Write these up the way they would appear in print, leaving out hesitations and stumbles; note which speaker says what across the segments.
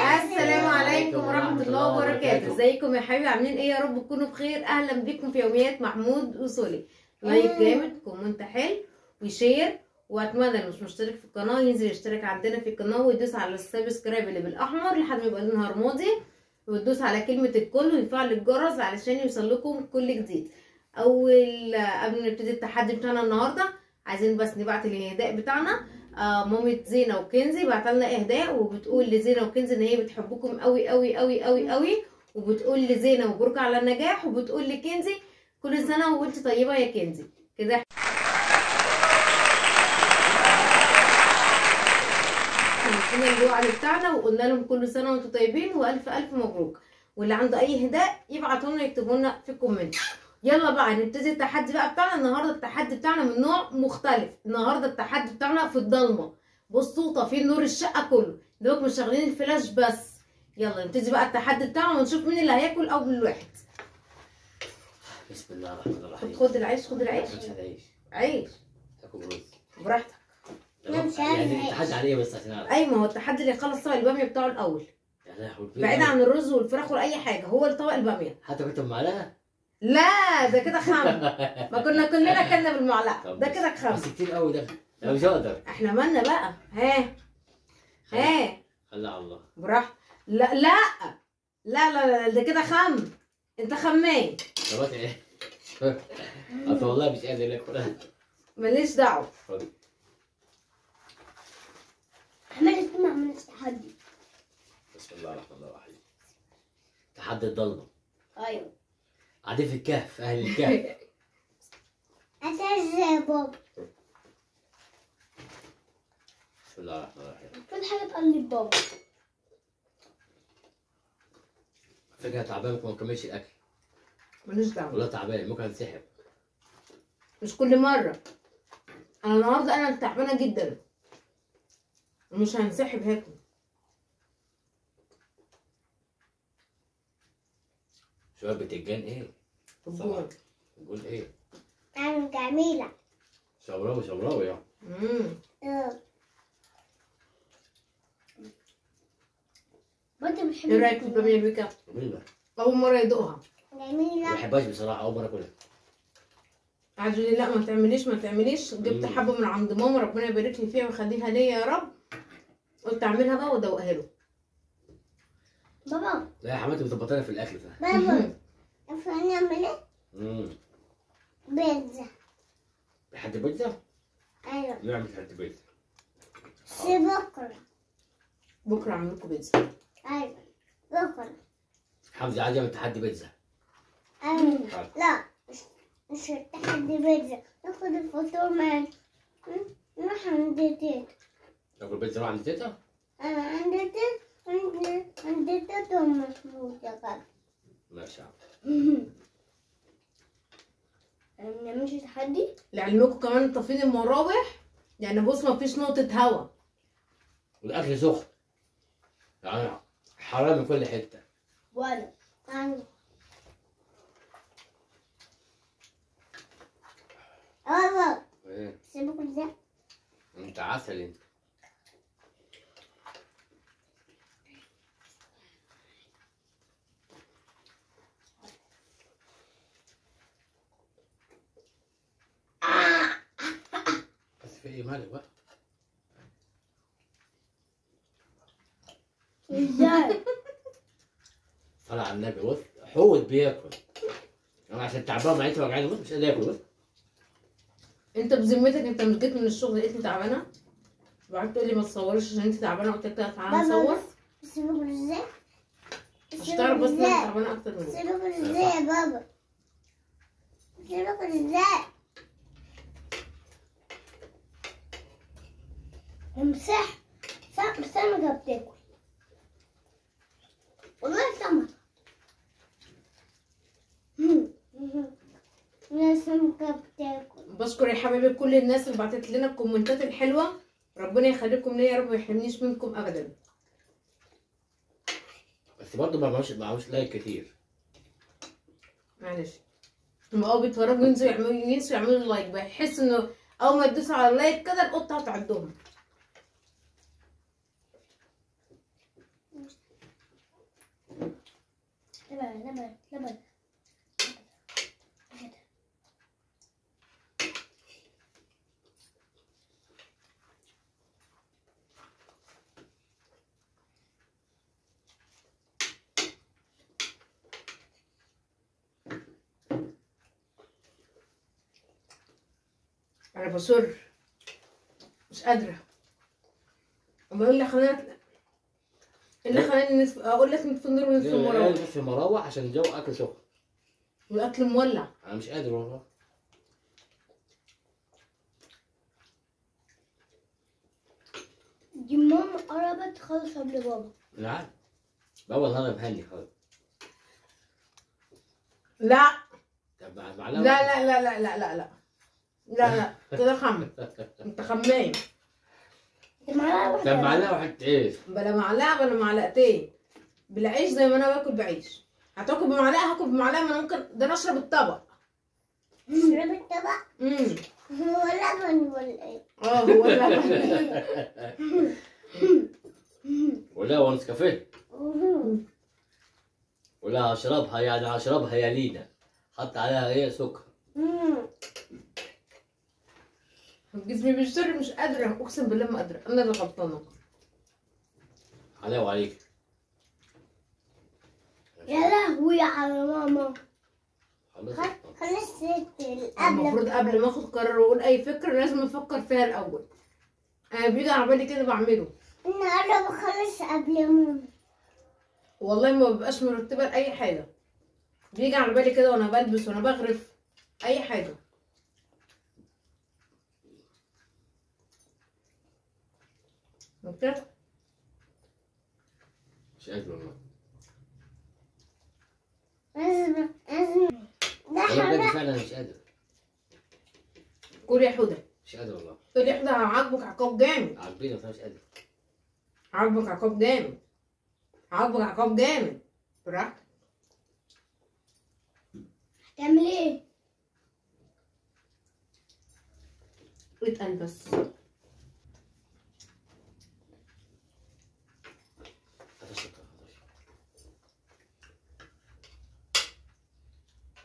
Speaker 1: السلام عليكم ورحمة الله وبركاته. ازيكم يا حبايبي؟ عاملين ايه؟ يا رب تكونوا بخير. اهلا بكم في يوميات محمود وسولي. لايك جامد، كومنت حلو، وشير. واتمنى اللي مش مشترك في القناه ينزل يشترك عندنا في القناه ويدوس على السبسكرايب اللي بالاحمر لحد ما يبقى لونها رمادي، وتدوس على كلمه الكل ويفعل الجرس علشان يوصل لكم كل جديد. قبل ما نبتدي التحدي بتاعنا النهارده، عايزين بس نبعت الهداء بتاعنا. مامة زينة وكنزي بعتلنا اهداء، وبتقول لزينة وكنزي ان هي بتحبكم قوي قوي قوي قوي قوي، وبتقول لزينة مبروك على النجاح، وبتقول لكنزي كل سنه وانت طيبه يا كنزي. كده عرفنا الوعد بتاعنا وقلنا لهم كل سنه وانتم طيبين والف الف مبروك. واللي عنده اي هداء يبعتوا لنا يكتبوا لنا في الكومنت. يلا بقى نبتدي التحدي بقى بتاعنا النهارده. التحدي بتاعنا من نوع مختلف. النهارده التحدي بتاعنا في الضلمه. بصوا طافين نور الشقه كله، دوك مشغلين الفلاش بس. يلا نبتدي بقى التحدي بتاعنا ونشوف مين اللي هياكل اول واحد.
Speaker 2: بسم الله الرحمن الرحيم.
Speaker 1: خد العيش، خد العيش.
Speaker 2: مش هتعيش.
Speaker 1: عيش.
Speaker 2: تاكل رز.
Speaker 1: براحتك.
Speaker 2: يعني التحدي على ايه بس عشان اعرف؟
Speaker 1: ايوه، ما هو التحدي اللي يخلص طبق الباميه بتاعه الاول.
Speaker 2: يعني
Speaker 1: بعيد عن الرز والفراخ ولا اي حاجه، هو الطبق الباميه.
Speaker 2: حتى كنت بمعلقه؟
Speaker 1: لا ده كده خم. ما كنا كلنا كلنا بالمعلقه، ده كده خم.
Speaker 2: بس كتير قوي ده، انا مش هقدر.
Speaker 1: احنا مالنا بقى؟ ها
Speaker 2: خليها على الله.
Speaker 1: براحتك. لا لا لا لا ده كده خم. انت خمان.
Speaker 2: طب ايه؟ اصل والله مش قادر اكل.
Speaker 1: ماليش دعوه.
Speaker 3: عملت ما عملتش تحدي.
Speaker 2: بسم الله الرحمن الرحيم. تحدي الضلمه.
Speaker 3: ايوه.
Speaker 2: قاعدين في الكهف، اهل الكهف.
Speaker 3: اساس يا بابا.
Speaker 2: بسم الله الرحمن الرحيم.
Speaker 3: كل حاجه تقول لي بابا.
Speaker 2: فكره تعبان ممكن ما نكملش الاكل.
Speaker 1: ماليش دعوه.
Speaker 2: والله تعبان ممكن انسحب.
Speaker 1: مش كل مره. انا النهارده انا تعبانه جدا. مش هنسحب، هاكل.
Speaker 2: شويه بتنجان ايه؟
Speaker 1: الجول.
Speaker 2: الجول ايه؟
Speaker 3: انا جميله.
Speaker 2: شبراوي شبراوي يعني.
Speaker 3: وانت بتحب
Speaker 1: ايه رايك في الباميه بيكا؟
Speaker 2: جميله.
Speaker 1: اول مره يدوقها.
Speaker 3: جميله.
Speaker 2: ما بحبهاش بصراحه، اول مره اكلها.
Speaker 1: قعد يقول لي لا ما تعمليش ما تعمليش. جبت حبه من عند ماما، ربنا يبارك لي فيها ويخليها ليا يا رب. قلت اعملها بقى وادوقها له.
Speaker 3: بابا.
Speaker 2: لا يا حماتي مظبطانا في الاكل ده.
Speaker 3: بابا. نعمل ايه؟ بيتزا.
Speaker 2: حد بيتزا؟
Speaker 3: ايوه.
Speaker 2: نعمل حد بيتزا.
Speaker 3: بكره.
Speaker 1: بكره اعمل لكم بيتزا.
Speaker 3: ايوه. بكره.
Speaker 2: حمزه عايز يعمل تحدي بيتزا.
Speaker 3: ايوه. لا مش تحدي بيتزا، ناخد الفطور معانا. نروح عند تيتا.
Speaker 2: تاكل بيتزا عند تيتا؟
Speaker 3: انا عند تيتا، عند تيتا ومحمود يا غالي.
Speaker 2: ماشي يا
Speaker 3: عم. ما نعملش تحدي؟
Speaker 1: لعلمكم كمان طافين المراوح، يعني بص ما فيش نقطه هوا.
Speaker 2: والاكل سخن يعني حرام من كل حته.
Speaker 3: وانا بابا.
Speaker 2: ايه؟
Speaker 3: سيبك ازاي؟
Speaker 2: انت عسل انت. بس في ايه مالك بقى؟
Speaker 3: ازاي؟
Speaker 2: طلع على النبي بص حوت بياكل. انا عشان تعبان معدتي وجعاني بص مش قادر اكل بص.
Speaker 1: انت بذمتك انت مش جيت من الشغل لقيتني تعبانه؟ وقعدت تقول لي ما تصوريش عشان انت تعبانه، قلت لك تعالى نصور.
Speaker 3: سيبك ازاي؟
Speaker 1: عشان تعرف بس ان انت تعبانه اكتر مني.
Speaker 3: سيبك ازاي يا بابا؟ سيبك ازاي؟ امسح. سمكة بتاكل. والله سمكة. يا سمكة بتاكل.
Speaker 1: بشكر يا حبايبي كل الناس اللي بعتت لنا الكومنتات الحلوه. ربنا يخليكم ليا يا رب، ما يحرمنيش منكم ابدا.
Speaker 2: بس برضه ما معهوش لايك كتير.
Speaker 1: معلش. هم بيتفرجوا ينسوا يعملوا لايك، بحس انه اول ما تدوسوا على اللايك كده القطه هتعدهم.
Speaker 3: لبن.
Speaker 1: انا بصر مش قادره. اما اقول لك خليني اقول لك نطفي النور ونطفي المراوح
Speaker 2: في مراوح عشان الجو اكل سخن.
Speaker 1: والاكل مولع.
Speaker 2: انا مش قادر والله.
Speaker 3: دي ماما قربت تخلص قبل بابا.
Speaker 2: لا بابا النهارده مهني خالص.
Speaker 1: لا
Speaker 2: طب
Speaker 1: لا
Speaker 2: معلقه
Speaker 1: لا لا لا لا لا لا لا لا كده انت خمام.
Speaker 3: دي معلقة
Speaker 2: طب
Speaker 3: واحدة.
Speaker 2: معلقه واحد ايه؟
Speaker 1: بلا معلقه بلا معلقتين. بالعيش زي ما انا باكل بعيش. هتاكل بمعلقه هاكل بمعلقه. ما انا ممكن ده انا اشرب الطبق.
Speaker 3: تشرب الطبق؟
Speaker 1: امم
Speaker 3: هو لبن ولا ايه؟
Speaker 1: هو اللبن.
Speaker 2: ولا هو نسكافيه؟ ولا هشربها يعني هشربها يا لينا. حط عليها ايه سكر.
Speaker 1: جسمي بيشتري مش قادره. اقسم بالله ما قادره. انا اللي غلطانه.
Speaker 2: عليا وعليك.
Speaker 3: يا لهوي على ماما.
Speaker 2: خلاص
Speaker 3: خلصت
Speaker 1: المفروض قبل ما اخد قرار واقول اي فكره لازم افكر فيها الاول. انا بيجي على بالي كده بعمله.
Speaker 3: انا بخلص قبل ماما.
Speaker 1: والله ما ببقاش مرتبه لاي حاجه. بيجي على بالي كده وانا بلبس وانا بغرف اي حاجه. ممكن
Speaker 2: مش قادر والله.
Speaker 3: ده
Speaker 2: والله بجد
Speaker 3: حاجة.
Speaker 2: فعلا انا مش قادر.
Speaker 1: كل يا حوده.
Speaker 2: مش قادر والله.
Speaker 1: كل يا حوده عاجبك عقاب جامد.
Speaker 2: عاجبيني بس انا مش قادر.
Speaker 1: عاجبك عقاب جامد. عاجبك عقاب جامد. براحتك.
Speaker 3: هتعمل ايه؟
Speaker 1: اتقل بس.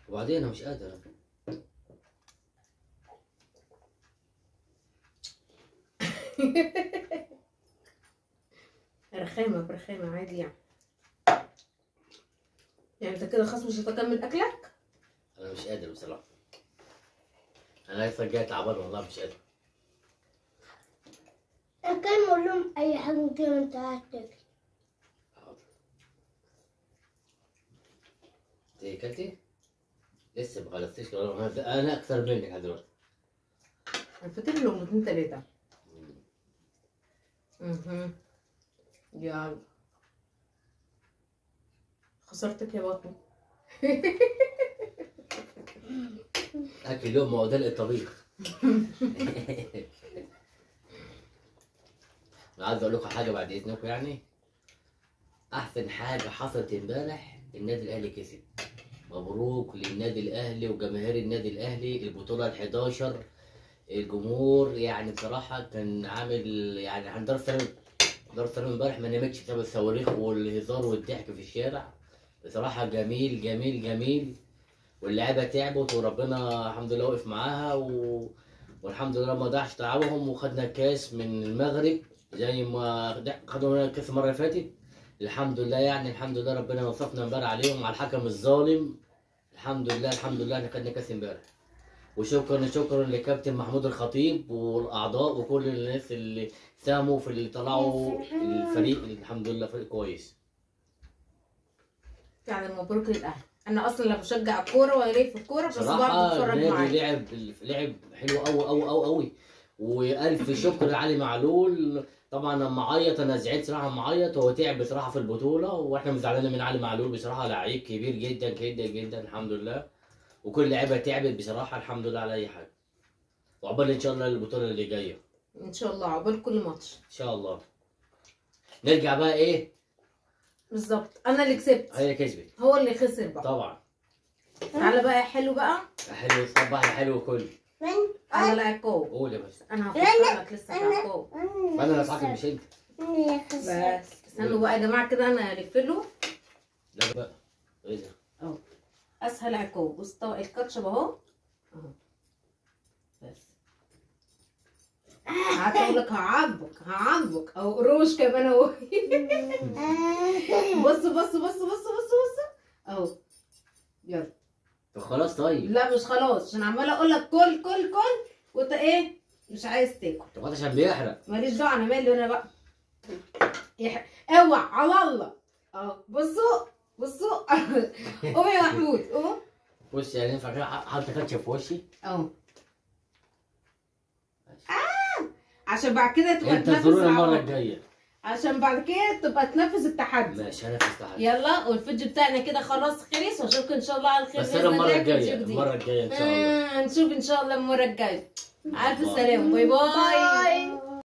Speaker 2: وبعدين انا مش قادر.
Speaker 1: رخامه برخامه عادي يعني. يعني انت كده خلاص مش هتكمل اكلك؟
Speaker 2: انا مش قادر بصراحه. انا لسه جاي تعبان والله مش قادر.
Speaker 3: كان اقول لهم اي حاجة كده وانت قاعد تاكل.
Speaker 2: حاضر. انت اكلتي؟ لسه ما خلصتيش. انا اكثر منك لحد دلوقتي.
Speaker 1: انا فاكر لقمتين تلاته. يلا خسرتك يا بطني.
Speaker 2: اكل اليوم ما هو ده الطبيخ. انا عايز اقول لكم حاجه بعد اذنكم يعني. احسن حاجه حصلت امبارح النادي الاهلي كسب. مبروك للنادي الاهلي وجماهير النادي الاهلي البطوله ال11. الجمهور يعني بصراحه كان عامل يعني عند دار السلام امبارح ما نامتش بسبب الصواريخ والهزار والضحك في الشارع. بصراحه جميل جميل جميل. واللعيبه تعبت وربنا الحمد لله وقف معاها والحمد لله ما ضاعش تعبهم وخدنا الكاس من المغرب زي ما خدوا الكاس المره اللي فاتت. الحمد لله يعني الحمد لله ربنا وصفنا امبارح عليهم على الحكم الظالم. الحمد لله الحمد لله احنا خدنا كاس امبارح. وشكرا شكرا لكابتن محمود الخطيب والاعضاء وكل الناس اللي ساهموا في اللي طلعوا الفريق. الحمد لله فريق كويس.
Speaker 1: يعني مبروك للاهلي. انا اصلا لا بشجع الكوره ولا ليه في الكوره بس برضه بتفرج معاك.
Speaker 2: لعب حلو قوي قوي قوي قوي. والف شكر لعلي معلول. طبعا لما عيط انا زعلت صراحه لما عيط. هو تعب بصراحه في البطوله واحنا مزعلانين من علي معلول بصراحه. لعيب كبير جدا جدا جدا الحمد لله. وكل اللعيبه تعبت بصراحه الحمد لله على اي حاجه. وعقبال ان شاء الله البطوله اللي جايه.
Speaker 1: ان شاء الله عقبال كل ماتش.
Speaker 2: ان شاء الله. نرجع بقى ايه؟
Speaker 1: بالظبط انا اللي كسبت.
Speaker 2: هي كسبت.
Speaker 1: هو اللي خسر بقى.
Speaker 2: طبعا.
Speaker 1: تعالى بقى يا حلو بقى.
Speaker 2: حلو صباح يا حلو كل.
Speaker 1: انا لا عقاب.
Speaker 2: قول يا باشا.
Speaker 1: انا هفكر لك لسه في عقاب.
Speaker 2: انا اللي هصحك مش انت.
Speaker 1: بس استنوا بقى يا جماعه كده انا هلف له.
Speaker 2: لا بقى ايه ده؟
Speaker 1: اهو اسهل عقاب. بص طبق الكاتشب اهو اهو بس. هتقول لك هعاقبك اهو قروش كمان اهو. بص بص بص بص بص بص اهو يلا.
Speaker 2: طب خلاص طيب.
Speaker 1: لا مش خلاص، عشان عماله اقول لك كل كل كل وانت ايه مش عايز تاكل.
Speaker 2: طب عشان بيحرق.
Speaker 1: ماليش دعوه، انا مالي انا بقى. اوعى على الله اهو. بصوا قوم يا محمود قوم.
Speaker 2: بص يعني ينفع كده حاطه كاتشب في وشي
Speaker 1: اهو عشان بعد كده تبقى
Speaker 2: انت
Speaker 1: تنفذ
Speaker 2: زوروني المره
Speaker 1: العواقب.
Speaker 2: الجايه.
Speaker 1: عشان بعد كده تبقى تنفذ التحدي.
Speaker 2: ماشي انا فزت.
Speaker 1: يلا والفيديو بتاعنا كده خلاص خلص، واشوفكم ان شاء الله على خير.
Speaker 2: بس انا المره
Speaker 1: بإذن الله في
Speaker 2: الجايه
Speaker 1: فيديو جديد.
Speaker 2: المره الجايه ان شاء الله.
Speaker 1: هنشوف ان شاء الله المره الجايه. مع الف
Speaker 2: باي.
Speaker 1: سلامه. باي باي.
Speaker 3: باي.